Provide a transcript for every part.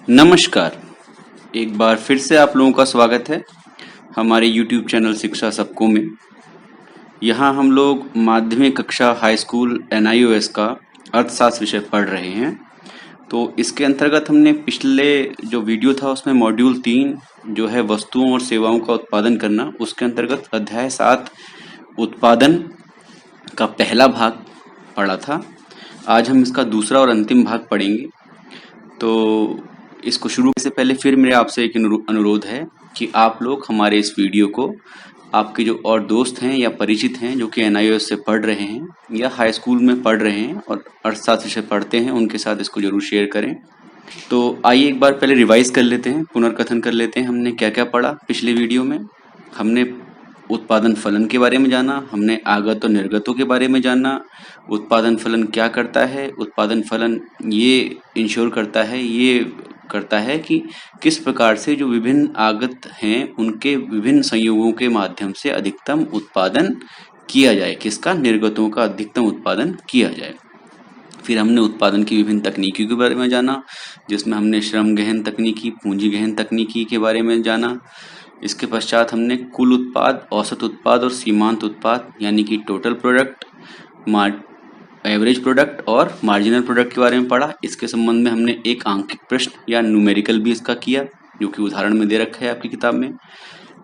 नमस्कार। एक बार फिर से आप लोगों का स्वागत है हमारे YouTube चैनल शिक्षा सबको में। यहाँ हम लोग माध्यमिक कक्षा हाई स्कूल NIOS का अर्थशास्त्र विषय पढ़ रहे हैं। तो इसके अंतर्गत हमने पिछले जो वीडियो था उसमें मॉड्यूल 3 जो है वस्तुओं और सेवाओं का उत्पादन करना, उसके अंतर्गत अध्याय 7 उत्पादन का पहला भाग पढ़ा था। आज हम इसका दूसरा और अंतिम भाग पढ़ेंगे। तो इसको शुरू करने से पहले फिर मेरे आपसे एक अनुरोध है कि आप लोग हमारे इस वीडियो को आपके जो और दोस्त हैं या परिचित हैं जो कि NIOS से पढ़ रहे हैं या हाई स्कूल में पढ़ रहे हैं और अर्थशास्त्र विषय पढ़ते हैं, उनके साथ इसको जरूर शेयर करें। तो आइए एक बार पहले रिवाइज कर लेते हैं, पुनर्कथन कर लेते हैं हमने क्या क्या पढ़ा पिछले वीडियो में। हमने उत्पादन फलन के बारे में जाना, हमने आगत और निर्गतों के बारे में जाना, उत्पादन फलन क्या करता है, उत्पादन फलन ये इंश्योर करता है कि किस प्रकार से जो विभिन्न आगत हैं उनके विभिन्न संयोगों के माध्यम से अधिकतम उत्पादन किया जाए, किसका, निर्गतों का अधिकतम उत्पादन किया जाए। फिर हमने उत्पादन की विभिन्न तकनीकियों के बारे में जाना, जिसमें हमने श्रम गहन तकनीकी, पूंजी गहन तकनीकी के बारे में जाना। इसके पश्चात हमने कुल उत्पाद, औसत उत्पाद और सीमांत उत्पाद यानी कि टोटल प्रोडक्ट, एवरेज प्रोडक्ट और मार्जिनल प्रोडक्ट के बारे में पढ़ा। इसके संबंध में हमने एक आंकिक प्रश्न या न्यूमेरिकल भी इसका किया, जो कि उदाहरण में दे रखा है आपकी किताब में।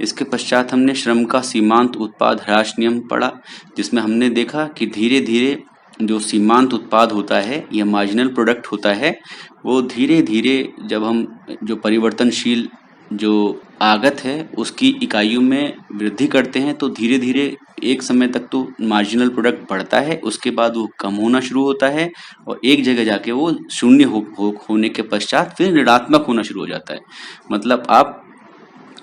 इसके पश्चात हमने श्रम का सीमांत उत्पाद ह्रास नियम पढ़ा, जिसमें हमने देखा कि धीरे धीरे जो सीमांत उत्पाद होता है या मार्जिनल प्रोडक्ट होता है, वो धीरे धीरे जब हम जो परिवर्तनशील जो आगत है उसकी इकाइयों में वृद्धि करते हैं तो धीरे धीरे एक समय तक तो मार्जिनल प्रोडक्ट बढ़ता है, उसके बाद वो कम होना शुरू होता है और एक जगह जाके वो शून्य होने के पश्चात फिर ऋणात्मक होना शुरू हो जाता है। मतलब आप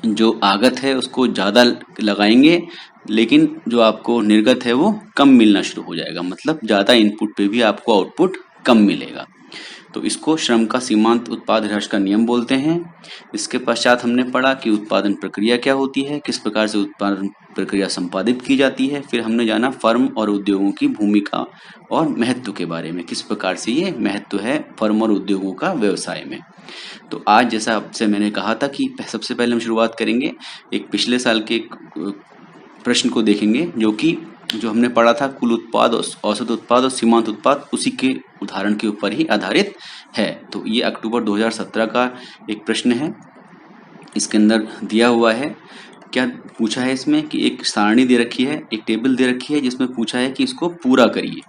जो आगत है उसको ज़्यादा लगाएंगे लेकिन जो आपको निर्गत है वो कम मिलना शुरू हो जाएगा, मतलब ज़्यादा इनपुट पे भी आपको आउटपुट कम मिलेगा। तो इसको श्रम का सीमांत उत्पाद ह्रास का नियम बोलते हैं। इसके पश्चात हमने पढ़ा कि उत्पादन प्रक्रिया क्या होती है, किस प्रकार से उत्पादन प्रक्रिया संपादित की जाती है। फिर हमने जाना फर्म और उद्योगों की भूमिका और महत्व के बारे में, किस प्रकार से ये महत्व है फर्म और उद्योगों का व्यवसाय में। तो आज जैसा आपसे मैंने कहा था कि सबसे पहले हम शुरुआत करेंगे एक पिछले साल के प्रश्न को देखेंगे, जो हमने पढ़ा था कुल उत्पाद, औसत उत्पाद और सीमांत उत्पाद, उसी के उदाहरण के ऊपर ही आधारित है। तो ये अक्टूबर 2017 का एक प्रश्न है। इसके अंदर दिया हुआ है, क्या पूछा है इसमें कि एक सारणी दे रखी है, एक टेबल दे रखी है, जिसमें पूछा है कि इसको पूरा करिए।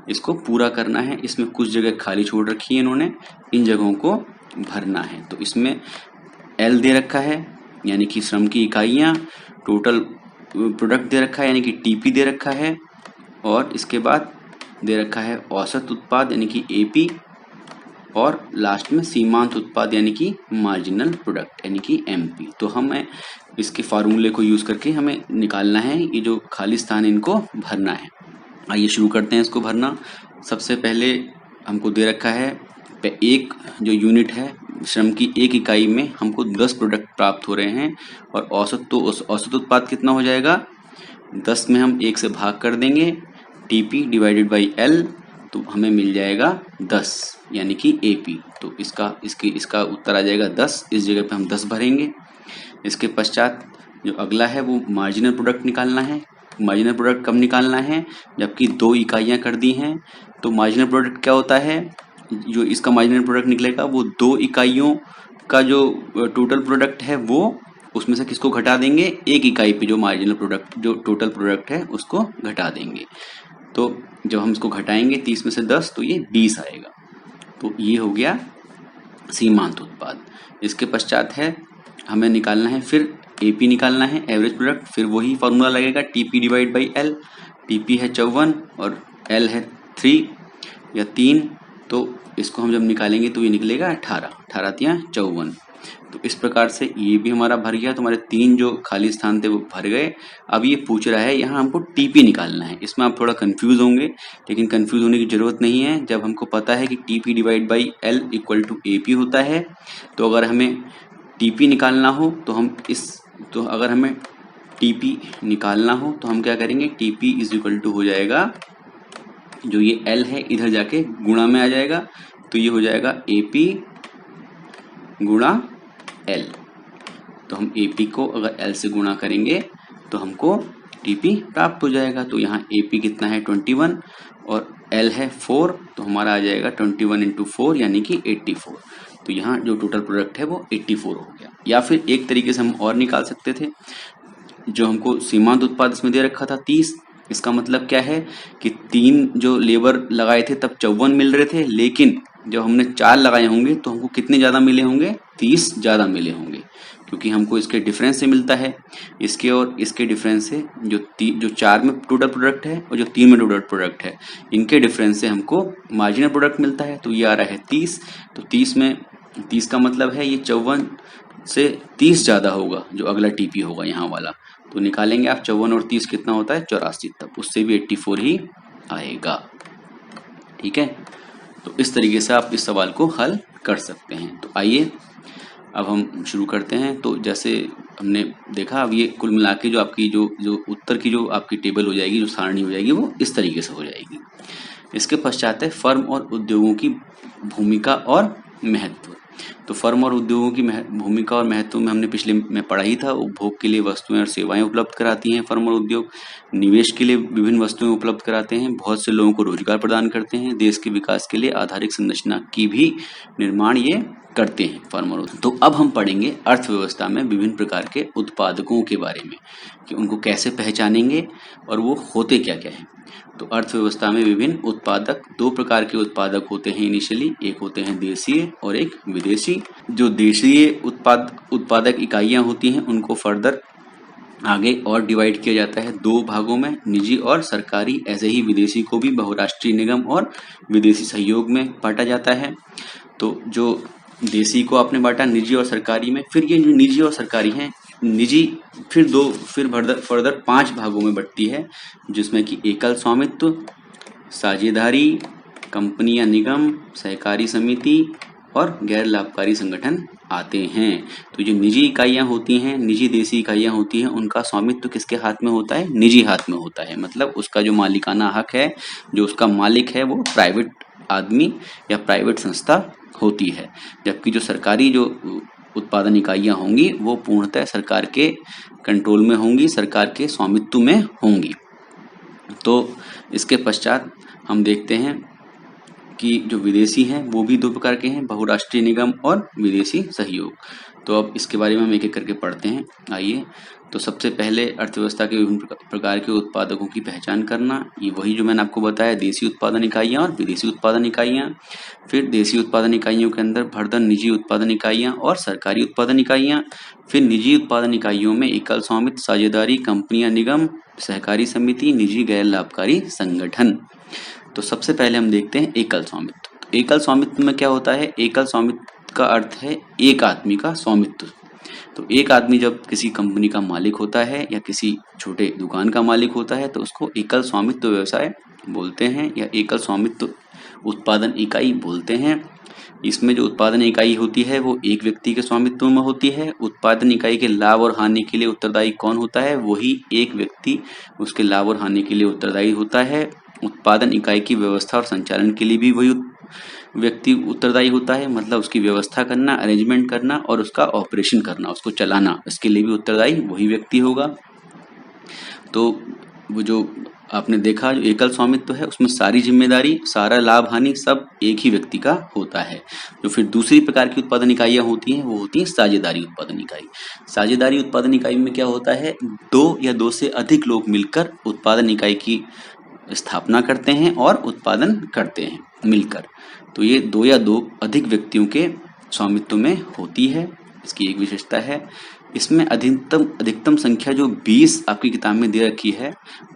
इसको पूरा करना है, इसमें कुछ जगह खाली छोड़ रखी है इन्होंने, इन जगहों को भरना है। तो इसमें L दे रखा है यानी कि श्रम की इकाइयाँ, टोटल प्रोडक्ट दे रखा है यानी कि TP दे रखा है, और इसके बाद दे रखा है औसत उत्पाद यानी कि AP, और लास्ट में सीमांत उत्पाद यानी कि मार्जिनल प्रोडक्ट यानी कि MP। तो हमें इसके फार्मूले को यूज करके हमें निकालना है, ये जो खाली स्थान इनको भरना है। आइए शुरू करते हैं इसको भरना। सबसे पहले हमको दे रखा है एक जो यूनिट है, श्रम की एक इकाई में हमको 10 प्रोडक्ट प्राप्त हो रहे हैं, और औसत उत्पाद कितना हो जाएगा, 10 में हम 1 से भाग कर देंगे, TP डिवाइडेड बाई L, तो हमें मिल जाएगा 10 यानी कि AP। तो इसका उत्तर आ जाएगा 10, इस जगह पे हम 10 भरेंगे। इसके पश्चात जो अगला है वो मार्जिनल प्रोडक्ट निकालना है। मार्जिनल प्रोडक्ट कब निकालना है, जबकि 2 इकाइयाँ कर दी हैं। तो मार्जिनल प्रोडक्ट क्या होता है, जो इसका मार्जिनल प्रोडक्ट निकलेगा वो 2 इकाइयों का जो टोटल प्रोडक्ट है वो उसमें से किसको घटा देंगे, एक इकाई पे जो मार्जिनल प्रोडक्ट जो टोटल प्रोडक्ट है उसको घटा देंगे। तो जब हम इसको घटाएंगे 30 में से 10 तो ये 20 आएगा। तो ये हो गया सीमांत उत्पाद। इसके पश्चात है हमें निकालना है फिर AP निकालना है, एवरेज प्रोडक्ट। फिर वही फॉर्मूला लगेगा, TP divide by L। TP है 54 और L है 3 या 3, तो इसको हम जब निकालेंगे तो ये निकलेगा 18, 18 तियां 54। तो इस प्रकार से ये भी हमारा भर गया, तो हमारे 3 जो खाली स्थान थे वो भर गए। अब ये पूछ रहा है यहाँ हमको TP निकालना है। इसमें आप थोड़ा कंफ्यूज होंगे, लेकिन कंफ्यूज होने की जरूरत नहीं है। जब हमको पता है कि TP divide by L equal to AP होता है, तो अगर हमें TP निकालना हो तो अगर हमें TP निकालना हो तो हम क्या करेंगे, TP इज इक्वल टू हो जाएगा, जो ये L है इधर जाके गुणा में आ जाएगा, तो ये हो जाएगा AP गुणा L। तो हम AP को अगर L से गुणा करेंगे तो हमको TP प्राप्त हो जाएगा। तो यहाँ AP कितना है 21 और L है 4, तो हमारा आ जाएगा 21 इंटू 4 यानी कि 84। तो यहाँ जो टोटल प्रोडक्ट है वो 84 हो गया। या फिर एक तरीके से हम और निकाल सकते थे, जो हमको सीमांत उत्पाद इसमें दे रखा था 30, इसका मतलब क्या है कि 3 जो लेबर लगाए थे तब 54 मिल रहे थे, लेकिन जब हमने 4 लगाए होंगे तो हमको कितने ज़्यादा मिले होंगे, 30 ज़्यादा मिले होंगे, क्योंकि हमको इसके डिफरेंस से मिलता है। इसके और इसके डिफरेंस से जो 4 में टोटल प्रोडक्ट है और जो 3 में टोटल प्रोडक्ट है, इनके डिफरेंस से हमको मार्जिनल प्रोडक्ट मिलता है। तो ये आ रहा है 30। तो 30 का मतलब है ये 54 से 30 ज़्यादा होगा जो अगला TP होगा यहाँ वाला। तो निकालेंगे आप 54 और 30 कितना होता है 84, तब उससे भी 84 ही आएगा। ठीक है, तो इस तरीके से आप इस सवाल को हल कर सकते हैं। तो आइए अब हम शुरू करते हैं। तो जैसे हमने देखा, अब ये कुल मिला के जो आपकी जो उत्तर की जो आपकी टेबल हो जाएगी, जो सारणी हो जाएगी, वो इस तरीके से हो जाएगी। इसके पश्चात है फर्म और उद्योगों की भूमिका और महत्व। तो फर्म और उद्योगों की भूमिका और महत्व में हमने पिछले में पढ़ा ही था। उपभोग के लिए वस्तुएं और सेवाएं उपलब्ध कराती हैं फर्म और उद्योग, निवेश के लिए विभिन्न वस्तुएं उपलब्ध कराते हैं, बहुत से लोगों को रोजगार प्रदान करते हैं, देश के विकास के लिए आधारिक संरचना की भी निर्माण ये करते हैं फर्म और उद्योग। तो अब हम पढ़ेंगे अर्थव्यवस्था में विभिन्न प्रकार के उत्पादकों के बारे में, कि उनको कैसे पहचानेंगे और वो होते क्या क्या हैं। तो अर्थव्यवस्था में विभिन्न उत्पादक, 2 प्रकार के उत्पादक होते हैं इनिशियली, एक होते हैं देशीय और एक विदेशी। जो देशीय उत्पादक इकाइयां होती हैं उनको फर्दर आगे और डिवाइड किया जाता है 2 भागों में, निजी और सरकारी। ऐसे ही विदेशी को भी बहुराष्ट्रीय निगम और विदेशी सहयोग में बांटा जाता है। तो जो देशी को आपने बांटा निजी और सरकारी में, फिर ये जो निजी और सरकारी हैं, निजी फिर फर्दर 5 भागों में बंटती है, जिसमें कि एकल स्वामित्व, साझेदारी, कंपनी या निगम, सहकारी समिति और गैर लाभकारी संगठन आते हैं। तो जो निजी इकाइयां होती हैं, निजी देशी इकाइयां होती हैं, उनका स्वामित्व किसके हाथ में होता है, निजी हाथ में होता है। मतलब उसका जो मालिकाना हक है, जो उसका मालिक है, वो प्राइवेट आदमी या प्राइवेट संस्था होती है। जबकि जो सरकारी जो उत्पादन इकाइयां होंगी वो पूर्णतः सरकार के कंट्रोल में होंगी, सरकार के स्वामित्व में होंगी। तो इसके पश्चात हम देखते हैं कि जो विदेशी हैं वो भी 2 प्रकार के हैं, बहुराष्ट्रीय निगम और विदेशी सहयोग। तो अब इसके बारे में हम एक एक करके पढ़ते हैं। आइए, तो सबसे पहले अर्थव्यवस्था के विभिन्न प्रकार के उत्पादकों की पहचान करना। ये वही जो मैंने आपको बताया, देशी उत्पादन इकाइयाँ और विदेशी उत्पादन इकाइयाँ। फिर देशी उत्पादन इकाइयों के अंदर फर्दर निजी उत्पादन इकाइयाँ और सरकारी उत्पादन इकाइयाँ। फिर निजी उत्पादन इकाइयों में एकल स्वामित्व, साझेदारी, कंपनियां, निगम, सहकारी समिति, निजी गैर लाभकारी संगठन। तो सबसे पहले हम देखते हैं एकल स्वामित्व। एकल स्वामित्व में क्या होता है, एकल स्वामित्व का अर्थ है एक आदमी का स्वामित्व। तो एक आदमी जब किसी कंपनी का मालिक होता है या किसी छोटे दुकान का मालिक होता है तो उसको एकल स्वामित्व व्यवसाय बोलते हैं या एकल स्वामित्व उत्पादन इकाई बोलते हैं। इसमें जो उत्पादन इकाई होती है वो एक व्यक्ति के स्वामित्व में होती है। उत्पादन इकाई के लाभ और हानि के लिए उत्तरदायी कौन होता है, वही एक व्यक्ति उसके लाभ और हानि के लिए उत्तरदायी होता है। उत्पादन इकाई की व्यवस्था और संचालन के लिए भी वही व्यक्ति उत्तरदायी होता है। मतलब उसकी व्यवस्था करना, अरेंजमेंट करना और उसका ऑपरेशन करना, उसको चलाना, इसके लिए भी उत्तरदायी वही व्यक्ति होगा। तो वो जो आपने देखा जो एकल स्वामित्व है उसमें सारी जिम्मेदारी, सारा लाभ हानि सब एक ही व्यक्ति का होता है। जो फिर दूसरी प्रकार की उत्पादन इकाइयां होती हैं वो होती हैं साझेदारी उत्पादन इकाई। साझेदारी उत्पादन इकाई में क्या होता है, 2 या 2 से अधिक लोग मिलकर उत्पादन इकाई की स्थापना करते हैं और उत्पादन करते हैं मिलकर। तो ये 2 या 2 अधिक व्यक्तियों के स्वामित्व में होती है। इसकी एक विशेषता है, इसमें अधिकतम संख्या जो 20 आपकी किताब में दे रखी है,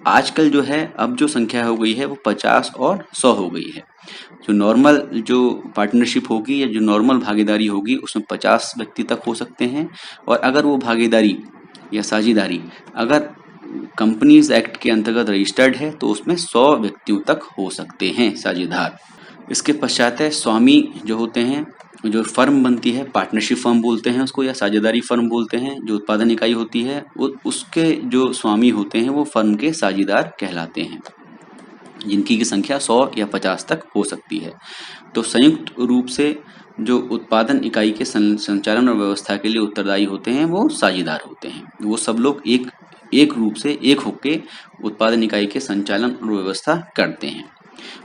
आजकल जो है अब जो संख्या हो गई है वो 50 और 100 हो गई है। जो नॉर्मल जो पार्टनरशिप होगी या जो नॉर्मल भागीदारी होगी उसमें 50 व्यक्ति तक हो सकते हैं, और अगर वो भागीदारी या साझेदारी अगर कंपनीज एक्ट के अंतर्गत रजिस्टर्ड है तो उसमें 100 व्यक्तियों तक हो सकते हैं साझेदार। इसके पश्चात है स्वामी जो होते हैं, जो फर्म बनती है पार्टनरशिप फर्म बोलते हैं उसको या साझेदारी फर्म बोलते हैं। जो उत्पादन इकाई होती है वो उसके जो स्वामी होते हैं वो फर्म के साझेदार कहलाते हैं, जिनकी की संख्या 100 या 50 तक हो सकती है। तो संयुक्त रूप से जो उत्पादन इकाई के संचालन और व्यवस्था के लिए उत्तरदायी होते हैं वो साझेदार होते हैं। वो सब लोग एक रूप से एक होके उत्पादन इकाई के संचालन और व्यवस्था करते हैं।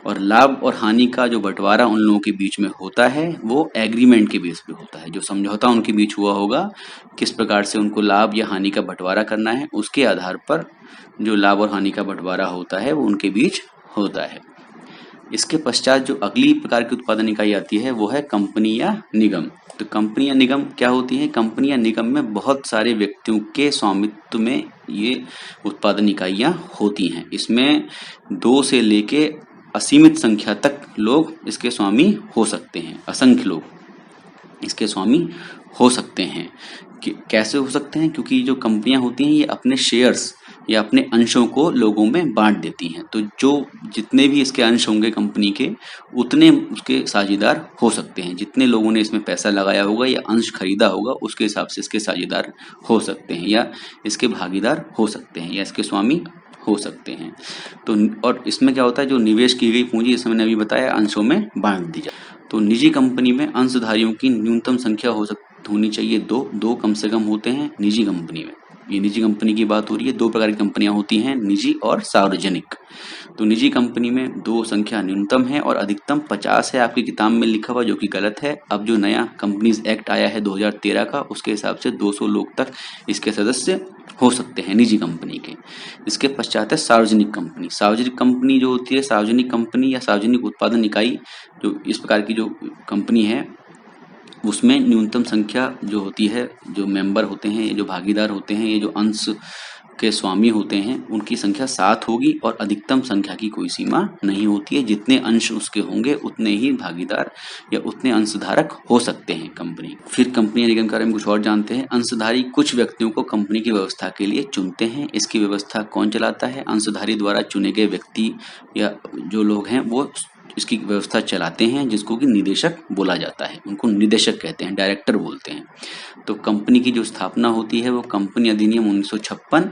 और लाभ और हानि का जो बंटवारा उन लोगों के बीच में होता है वो एग्रीमेंट के बेस पे होता है। जो समझौता उनके बीच हुआ होगा, किस प्रकार से उनको लाभ या हानि का बंटवारा करना है, उसके आधार पर जो लाभ और हानि का बंटवारा होता है वो उनके बीच होता है। इसके पश्चात जो अगली प्रकार की उत्पादन इकाई आती है वो है कंपनी या निगम। तो कंपनी या निगम क्या होती है? कंपनी या निगम में बहुत सारे व्यक्तियों के स्वामित्व में ये उत्पादन इकाइयां होती हैं। इसमें 2 से लेके असीमित संख्या तक लोग इसके स्वामी हो सकते हैं। असंख्य लोग इसके स्वामी हो सकते हैं। कैसे हो सकते हैं? क्योंकि जो कंपनियां होती हैं ये अपने शेयर्स या अपने अंशों को लोगों में बांट देती हैं। तो जो जितने भी इसके अंश होंगे कंपनी के, उतने उसके साझेदार हो सकते हैं। जितने लोगों ने इसमें पैसा लगाया होगा या अंश खरीदा होगा, उसके हिसाब से इसके साझेदार हो सकते हैं या इसके भागीदार हो सकते हैं या इसके स्वामी हो सकते हैं। तो और इसमें क्या होता है, जो निवेश की गई पूंजी, जैसे मैंने अभी बताया, अंशों में बांट दी जाए। तो निजी कंपनी में अंशधारियों की न्यूनतम संख्या होनी चाहिए 2 कम से कम होते हैं निजी कंपनी में। ये निजी कंपनी की बात हो रही है। 2 प्रकार की कंपनियां होती हैं, निजी और सार्वजनिक। तो निजी कंपनी में 2 संख्या न्यूनतम है और अधिकतम 50 है। आपकी किताब में लिखा हुआ, जो कि गलत है। अब जो नया कंपनीज एक्ट आया है 2013 का, उसके हिसाब से 200 लोग तक इसके सदस्य हो सकते हैं निजी कंपनी के। इसके पश्चात है सार्वजनिक कंपनी। सार्वजनिक कंपनी जो होती है, सार्वजनिक कंपनी या सार्वजनिक उत्पादन इकाई, जो इस प्रकार की जो कंपनी है, उसमें न्यूनतम संख्या जो होती है, जो मेंबर होते हैं, ये जो भागीदार होते हैं, ये जो अंश के स्वामी होते हैं, उनकी संख्या 7 होगी और अधिकतम संख्या की कोई सीमा नहीं होती है। जितने अंश उसके होंगे उतने ही भागीदार या उतने अंशधारक हो सकते हैं कंपनी। फिर कंपनी या निगम के बारे में कुछ और जानते हैं। अंशधारी कुछ व्यक्तियों को कंपनी की व्यवस्था के लिए चुनते हैं। इसकी व्यवस्था कौन चलाता है? अंशधारी द्वारा चुने गए व्यक्ति या जो लोग हैं वो इसकी व्यवस्था चलाते हैं, जिसको कि निदेशक बोला जाता है। उनको निदेशक कहते हैं, डायरेक्टर बोलते हैं। तो कंपनी की जो स्थापना होती है वो कंपनी अधिनियम 1956,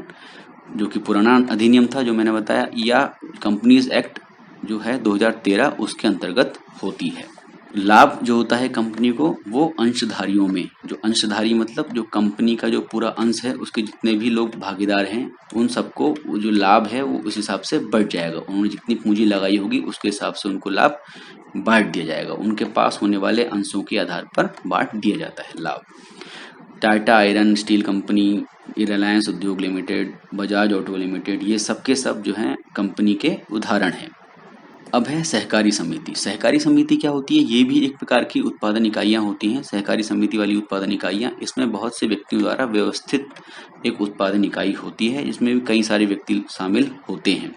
जो कि पुराना अधिनियम था जो मैंने बताया, या कंपनीज एक्ट जो है 2013, उसके अंतर्गत होती है। लाभ जो होता है कंपनी को, वो अंशधारियों में, जो अंशधारी मतलब जो कंपनी का जो पूरा अंश है, उसके जितने भी लोग भागीदार हैं, उन सबको जो लाभ है वो उस हिसाब से बढ़ जाएगा। उन्होंने जितनी पूंजी लगाई होगी उसके हिसाब से उनको लाभ बांट दिया जाएगा। उनके पास होने वाले अंशों के आधार पर बांट दिया जाता है लाभ। Tata iron steel company, Reliance उद्योग लिमिटेड, बजाज ऑटो लिमिटेड, ये सब के सब जो हैं कंपनी के उदाहरण हैं। अब है सहकारी समिति। सहकारी समिति क्या होती है? ये भी एक प्रकार की उत्पादन इकाइयां होती हैं। सहकारी समिति वाली उत्पादन इकाइयां, इसमें बहुत से व्यक्तियों द्वारा व्यवस्थित एक उत्पादन इकाई होती है। इसमें भी कई सारे व्यक्ति शामिल होते हैं।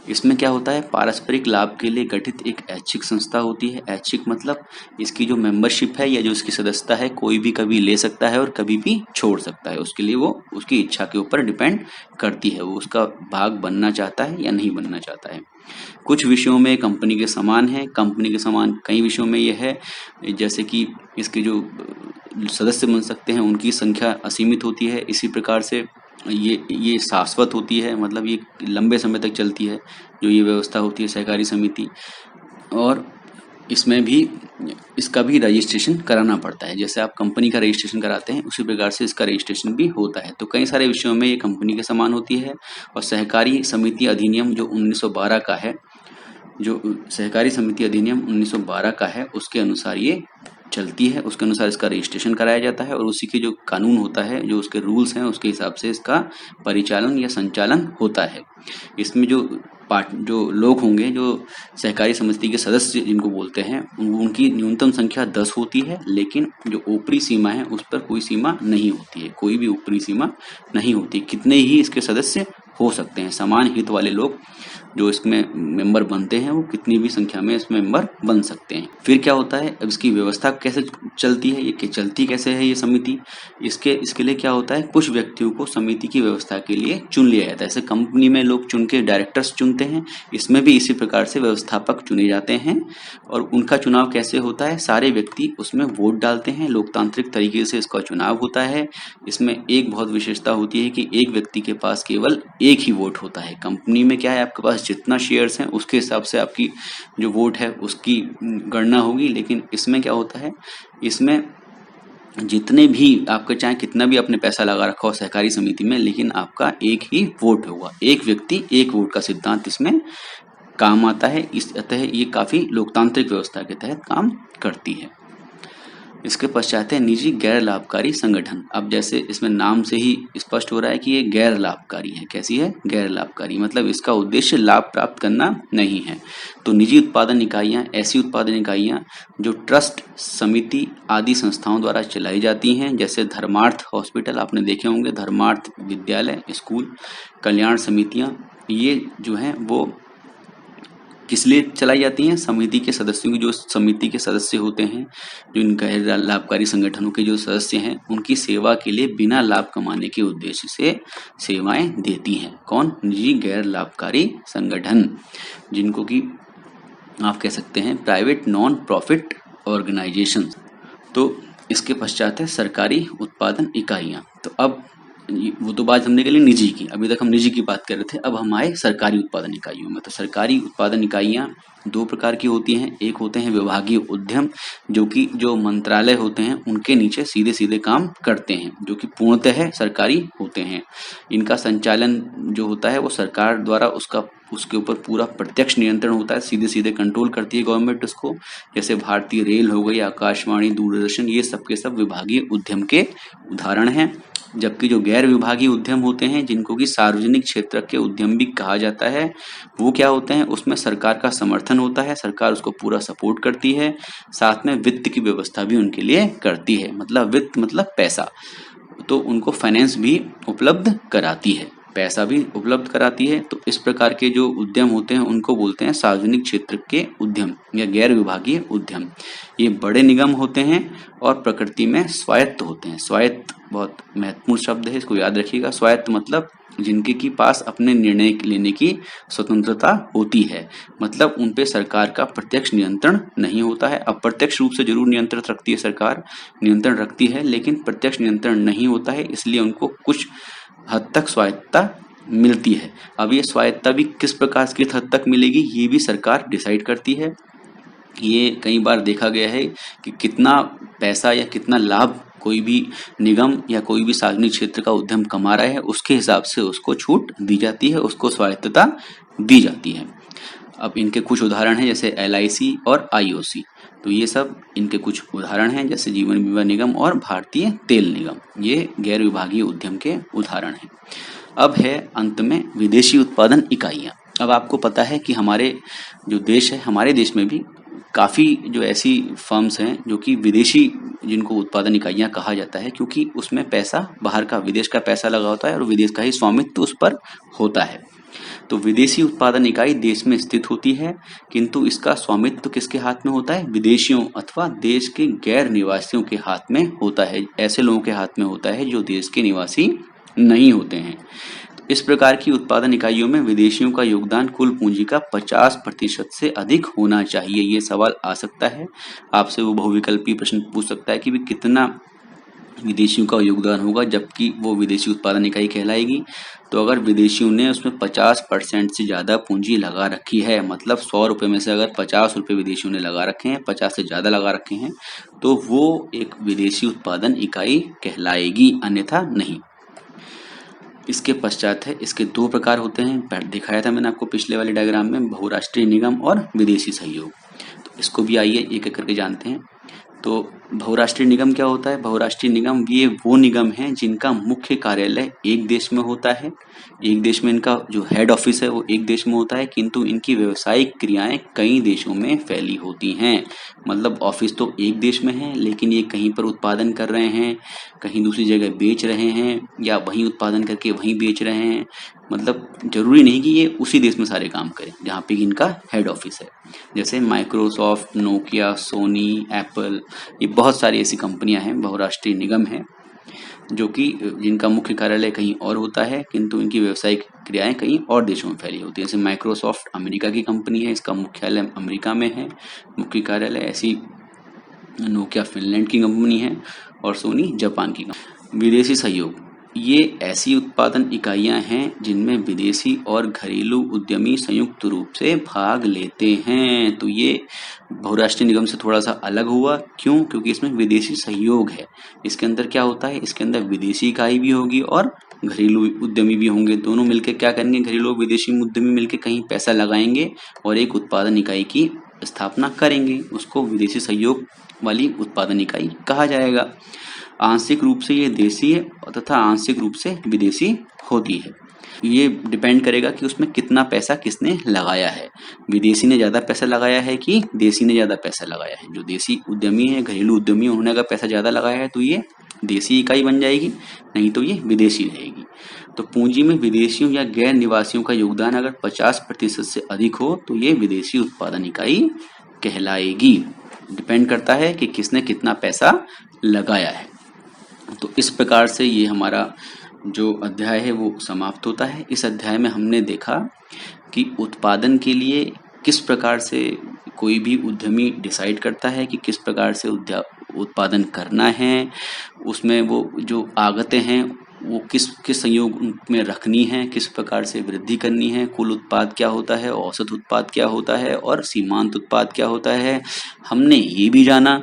इसमें क्या होता है? पारस्परिक लाभ के लिए गठित एक ऐच्छिक संस्था होती है। ऐच्छिक मतलब इसकी जो मेंबरशिप है या जो इसकी सदस्यता है, कोई भी कभी ले सकता है और कभी भी छोड़ सकता है। उसके लिए वो उसकी इच्छा के ऊपर डिपेंड करती है, वो उसका भाग बनना चाहता है या नहीं बनना चाहता है। कुछ विषयों में कंपनी के समान है, कंपनी के समान कई विषयों में यह है, जैसे कि इसके जो सदस्य बन सकते हैं उनकी संख्या असीमित होती है। इसी प्रकार से ये शाश्वत होती है, मतलब ये लंबे समय तक चलती है जो ये व्यवस्था होती है सहकारी समिति। और इसमें भी इसका भी रजिस्ट्रेशन कराना पड़ता है। जैसे आप कंपनी का रजिस्ट्रेशन कराते हैं, उसी प्रकार से इसका रजिस्ट्रेशन भी होता है। तो कई सारे विषयों में ये कंपनी के समान होती है। और सहकारी समिति अधिनियम जो 1912 का है, जो सहकारी समिति अधिनियम 1912 का है, उसके अनुसार ये चलती है। उसके अनुसार इसका रजिस्ट्रेशन कराया जाता है और उसी के जो कानून होता है, जो उसके रूल्स हैं, उसके हिसाब से इसका परिचालन या संचालन होता है। इसमें जो लोग होंगे, जो सहकारी समिति के सदस्य जिनको बोलते हैं, उनकी न्यूनतम संख्या 10 होती है, लेकिन जो ऊपरी सीमा है उस पर कोई सीमा नहीं होती है। कोई भी ऊपरी सीमा नहीं होती। कितने ही इसके सदस्य हो सकते हैं। समान हित वाले लोग जो इसमें मेंबर बनते हैं, वो कितनी भी संख्या में इसमें मेंबर बन सकते हैं। फिर क्या होता है, अब इसकी व्यवस्था कैसे चलती है, ये चलती कैसे है ये समिति? इसके लिए क्या होता है, कुछ व्यक्तियों को समिति की व्यवस्था के लिए चुन लिया जाता है। जैसे कंपनी में लोग चुन के डायरेक्टर्स चुनते हैं, इसमें भी इसी प्रकार से व्यवस्थापक चुने जाते हैं। और उनका चुनाव कैसे होता है? सारे व्यक्ति उसमें वोट डालते हैं, लोकतांत्रिक तरीके से इसका चुनाव होता है। इसमें एक बहुत विशेषता होती है कि एक व्यक्ति के पास केवल एक ही वोट होता है। कंपनी में क्या है, आपके पास जितना शेयर्स हैं उसके हिसाब से आपकी जो वोट है उसकी गणना होगी, लेकिन इसमें क्या होता है, इसमें जितने भी आपका चाहे कितना भी आपने पैसा लगा रखा हो सहकारी समिति में, लेकिन आपका एक ही वोट होगा, एक व्यक्ति एक वोट का सिद्धांत इसमें काम आता है। इस अतः ये काफी लोकतांत्रिक व्यवस्था के तहत काम करती है। इसके पश्चात है निजी गैर लाभकारी संगठन। अब जैसे इसमें नाम से ही स्पष्ट हो रहा है कि ये गैर लाभकारी है। कैसी है? गैर लाभकारी, मतलब इसका उद्देश्य लाभ प्राप्त करना नहीं है। तो निजी उत्पादन इकाइयां ऐसी उत्पादन इकाइयां जो ट्रस्ट, समिति आदि संस्थाओं द्वारा चलाई जाती हैं, जैसे धर्मार्थ हॉस्पिटल आपने देखे होंगे, धर्मार्थ विद्यालय, स्कूल, कल्याण समितियां, ये जो है वो किस लिए चलाई जाती हैं? समिति के सदस्यों की, जो समिति के सदस्य होते हैं, जो इन गैर लाभकारी संगठनों के जो सदस्य हैं, उनकी सेवा के लिए बिना लाभ कमाने के उद्देश्य से सेवाएं देती हैं। कौन? निजी गैर लाभकारी संगठन, जिनको कि आप कह सकते हैं प्राइवेट नॉन प्रॉफिट ऑर्गेनाइजेशन। तो इसके पश्चात है सरकारी उत्पादन इकाइयां। तो अब वो तो बात हमने कर ली निजी की, अभी तक हम निजी की बात कर रहे थे, अब हम आए सरकारी उत्पादन इकाइयों में। तो सरकारी उत्पादन इकाइयां दो प्रकार की होती हैं। एक होते हैं विभागीय उद्यम, जो कि जो मंत्रालय होते हैं उनके नीचे सीधे सीधे काम करते हैं, जो कि पूर्णतः सरकारी होते हैं। इनका संचालन जो होता है वो सरकार द्वारा उसके ऊपर पूरा प्रत्यक्ष नियंत्रण होता है, सीधे सीधे कंट्रोल करती है गवर्नमेंट उसको। जैसे भारतीय रेल हो गई, आकाशवाणी, दूरदर्शन, ये सब के सब विभागीय उद्यम के उदाहरण हैं। जबकि जो गैर विभागीय उद्यम होते हैं, जिनको कि सार्वजनिक क्षेत्र के उद्यम भी कहा जाता है, वो क्या होते हैं, उसमें सरकार का समर्थन होता है, सरकार उसको पूरा सपोर्ट करती है, साथ में वित्त की व्यवस्था भी उनके लिए करती है। मतलब वित्त मतलब पैसा, तो उनको फाइनेंस भी उपलब्ध कराती है, पैसा भी उपलब्ध कराती है। तो इस प्रकार के जो उद्यम होते हैं उनको बोलते हैं सार्वजनिक क्षेत्र के उद्यम या गैर विभागीय उद्यम। ये बड़े निगम होते हैं और प्रकृति में स्वायत्त होते हैं। स्वायत्त बहुत महत्वपूर्ण शब्द है, इसको याद रखिएगा। स्वायत्त मतलब जिनके की पास अपने निर्णय लेने की स्वतंत्रता होती है, मतलब उन पे सरकार का प्रत्यक्ष नियंत्रण नहीं होता है। अप्रत्यक्ष रूप से जरूर नियंत्रण रखती है सरकार, नियंत्रण रखती है, लेकिन प्रत्यक्ष नियंत्रण नहीं होता है, इसलिए उनको कुछ हद तक स्वायत्तता मिलती है। अब ये स्वायत्तता भी किस प्रकार किस हद तक मिलेगी, ये भी सरकार डिसाइड करती है। ये कई बार देखा गया है कि कितना पैसा या कितना लाभ कोई भी निगम या कोई भी सार्वजनिक क्षेत्र का उद्यम कमा रहा है, उसके हिसाब से उसको छूट दी जाती है, उसको स्वायत्तता दी जाती है। अब इनके कुछ उदाहरण हैं, जैसे LIC और IOC। तो ये सब इनके कुछ उदाहरण हैं, जैसे जीवन बीमा निगम और भारतीय तेल निगम, ये गैर विभागीय उद्यम के उदाहरण हैं। अब है अंत में विदेशी उत्पादन इकाइयां। अब आपको पता है कि हमारे जो देश है, हमारे देश में भी काफ़ी जो ऐसी फर्म्स हैं जो कि विदेशी, जिनको उत्पादन इकाइयां कहा जाता है, क्योंकि उसमें पैसा बाहर का, विदेश का पैसा लगा होता है और विदेश का ही स्वामित्व उस पर होता है। तो विदेशी उत्पादन इकाई देश में स्थित होती है, किंतु इसका स्वामित्व किसके हाथ में होता है? विदेशियों अथवा देश के गैर निवासियों के हाथ में होता है, ऐसे लोगों के हाथ में होता है जो देश के निवासी नहीं होते हैं। इस प्रकार की उत्पादन इकाइयों में विदेशियों का योगदान कुल पूंजी का 50% से अधिक होना चाहिए। ये सवाल आ सकता है आपसे, वो बहुविकल्पी प्रश्न पूछ सकता है कि भी कितना विदेशियों का योगदान होगा जबकि वो विदेशी उत्पादन इकाई कहलाएगी। तो अगर विदेशियों ने उसमें 50% से ज़्यादा पूंजी लगा रखी है, मतलब 100 रुपये में से अगर 50 रुपये विदेशियों ने लगा रखे हैं, 50 से ज़्यादा लगा रखे हैं, तो वो एक विदेशी उत्पादन इकाई कहलाएगी, अन्यथा नहीं। इसके पश्चात है, इसके दो प्रकार होते हैं, दिखाया था मैंने आपको पिछले वाले डायग्राम में, बहुराष्ट्रीय निगम और विदेशी सहयोग। तो इसको भी आइए एक एक करके जानते हैं। तो बहुराष्ट्रीय निगम क्या होता है? बहुराष्ट्रीय निगम ये वो निगम हैं जिनका मुख्य कार्यालय एक देश में होता है, एक देश में इनका जो हेड ऑफिस है वो एक देश में होता है, किंतु इनकी व्यावसायिक क्रियाएं कई देशों में फैली होती हैं। मतलब ऑफिस तो एक देश में है, लेकिन ये कहीं पर उत्पादन कर रहे हैं, कहीं दूसरी जगह बेच रहे हैं, या वहीं उत्पादन करके वहीं बेच रहे हैं। मतलब जरूरी नहीं कि ये उसी देश में सारे काम करें जहाँ पे इनका हेड ऑफिस है। जैसे माइक्रोसॉफ्ट, नोकिया, सोनी, एप्पल, ये बहुत सारी ऐसी कंपनियां हैं, बहुराष्ट्रीय निगम हैं, जो कि जिनका मुख्य कार्यालय कहीं और होता है, किंतु इनकी व्यावसायिक क्रियाएं कहीं और देशों में फैली होती है। जैसे माइक्रोसॉफ्ट अमेरिका की कंपनी है, इसका मुख्यालय अमेरिका में है, मुख्य कार्यालय। ऐसी नोकिया फिनलैंड की कंपनी है और सोनी जापान की कंपनी। विदेशी सहयोग, ये ऐसी उत्पादन इकाइयां हैं जिनमें विदेशी और घरेलू उद्यमी संयुक्त रूप से भाग लेते हैं। तो ये बहुराष्ट्रीय निगम से थोड़ा सा अलग हुआ। क्यों? क्योंकि इसमें विदेशी सहयोग है। इसके अंदर क्या होता है? इसके अंदर विदेशी इकाई भी होगी और घरेलू उद्यमी भी होंगे। दोनों मिलकर क्या करेंगे? घरेलू और विदेशी उद्यमी मिलकर कहीं पैसा लगाएंगे और एक उत्पादन इकाई की स्थापना करेंगे। उसको विदेशी सहयोग वाली उत्पादन इकाई कहा जाएगा। आंशिक रूप से ये देशी है तथा आंशिक रूप से विदेशी होती है। ये डिपेंड करेगा कि उसमें कितना पैसा किसने लगाया है। विदेशी ने ज्यादा पैसा लगाया है कि देशी ने ज्यादा पैसा लगाया है। जो देशी उद्यमी है, घरेलू उद्यमी, उन्होंने अगर पैसा ज्यादा लगाया है तो ये देशी इकाई बन जाएगी, नहीं तो ये विदेशी रहेगी। तो पूंजी में विदेशियों या गैर निवासियों का योगदान अगर 50% से अधिक हो तो ये विदेशी उत्पादन इकाई कहलाएगी। डिपेंड करता है कि किसने कितना पैसा लगाया है। तो इस प्रकार से ये हमारा जो अध्याय है वो समाप्त होता है। इस अध्याय में हमने देखा कि उत्पादन के लिए किस प्रकार से कोई भी उद्यमी डिसाइड करता है कि किस प्रकार से उत्पादन करना है। उसमें वो जो आगतें हैं वो किस किस संयोग में रखनी है, किस प्रकार से वृद्धि करनी है, कुल उत्पाद क्या होता है, औसत उत्पाद क्या होता है और सीमांत उत्पाद क्या होता है। हमने ये भी जाना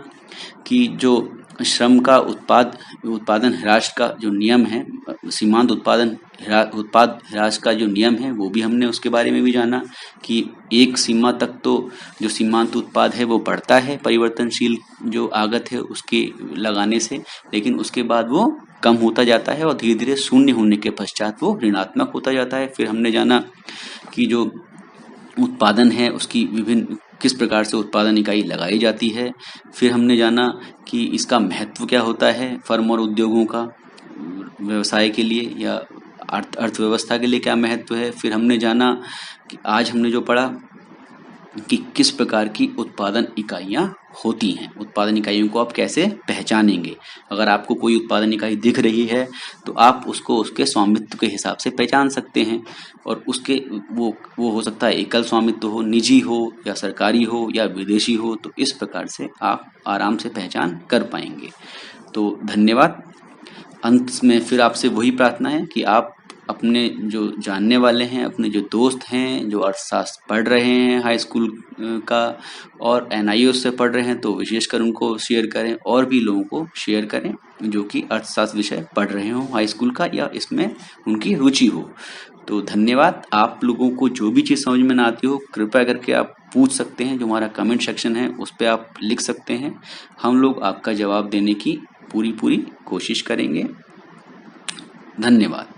कि जो श्रम का उत्पादन ह्रास का जो नियम है, सीमांत उत्पाद ह्रास का जो नियम है वो भी हमने उसके बारे में भी जाना कि एक सीमा तक तो जो सीमांत उत्पाद है वो बढ़ता है परिवर्तनशील जो आगत है उसके लगाने से, लेकिन उसके बाद वो कम होता जाता है और धीरे धीरे शून्य होने के पश्चात वो ऋणात्मक होता जाता है। फिर हमने जाना कि जो उत्पादन है उसकी विभिन्न किस प्रकार से उत्पादन इकाई लगाई जाती है। फिर हमने जाना कि इसका महत्व क्या होता है फर्म और उद्योगों का व्यवसाय के लिए या अर्थव्यवस्था के लिए क्या महत्व है। फिर हमने जाना कि आज हमने जो पढ़ा कि किस प्रकार की उत्पादन इकाइयां होती हैं, उत्पादन इकाइयों को आप कैसे पहचानेंगे। अगर आपको कोई उत्पादन इकाई दिख रही है तो आप उसको उसके स्वामित्व के हिसाब से पहचान सकते हैं और उसके वो हो सकता है एकल स्वामित्व हो, निजी हो या सरकारी हो या विदेशी हो। तो इस प्रकार से आप आराम से पहचान कर पाएंगे। तो धन्यवाद। अंत में फिर आपसे वही प्रार्थना है कि आप अपने जो जानने वाले हैं, अपने जो दोस्त हैं जो अर्थशास्त्र पढ़ रहे हैं हाई स्कूल का और एनआईओएस से पढ़ रहे हैं तो विशेषकर उनको शेयर करें और भी लोगों को शेयर करें जो कि अर्थशास्त्र विषय पढ़ रहे हों हाई स्कूल का या इसमें उनकी रुचि हो। तो धन्यवाद। आप लोगों को जो भी चीज़ समझ में ना आती हो कृपया करके आप पूछ सकते हैं। जो हमारा कमेंट सेक्शन है उस पर आप लिख सकते हैं। हम लोग आपका जवाब देने की पूरी कोशिश करेंगे। धन्यवाद।